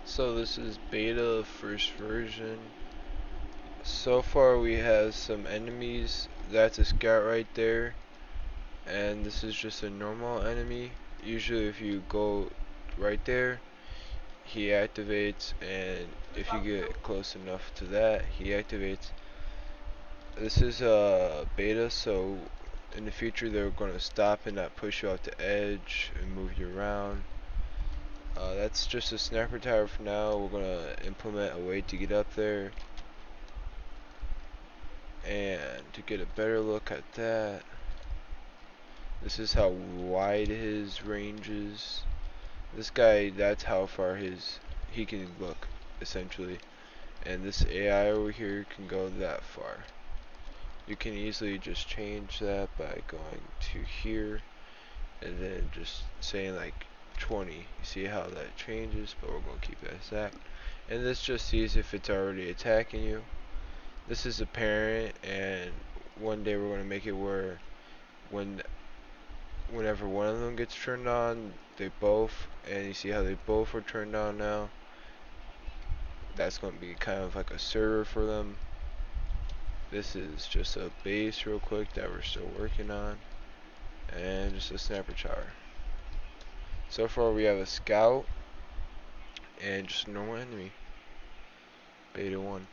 So this is beta first version. So far we have some enemies. That's a scout right there. And this is just a normal enemy. Usually if you go right there, he activates, and if you get close enough to that, he activates. This is a beta, so in the future they're going to stop and not push you off the edge and move you around. That's just a sniper tower for now. We're gonna implement a way to get up there and to get a better look at that. This is how wide his range is. This guy, that's how far he can look, essentially. And this AI over here can go that far. You can easily just change that by going to here and then just saying like 20. You see how that changes, but we're going to keep it as that. And this just sees if it's already attacking you. This is a parent, and one day we're going to make it where whenever one of them gets turned on, they both, and you see how they both are turned on now. That's going to be kind of like a server for them. This is just a base real quick that we're still working on, and just a sniper tower. So far we have a scout and just a normal enemy. Beta 1.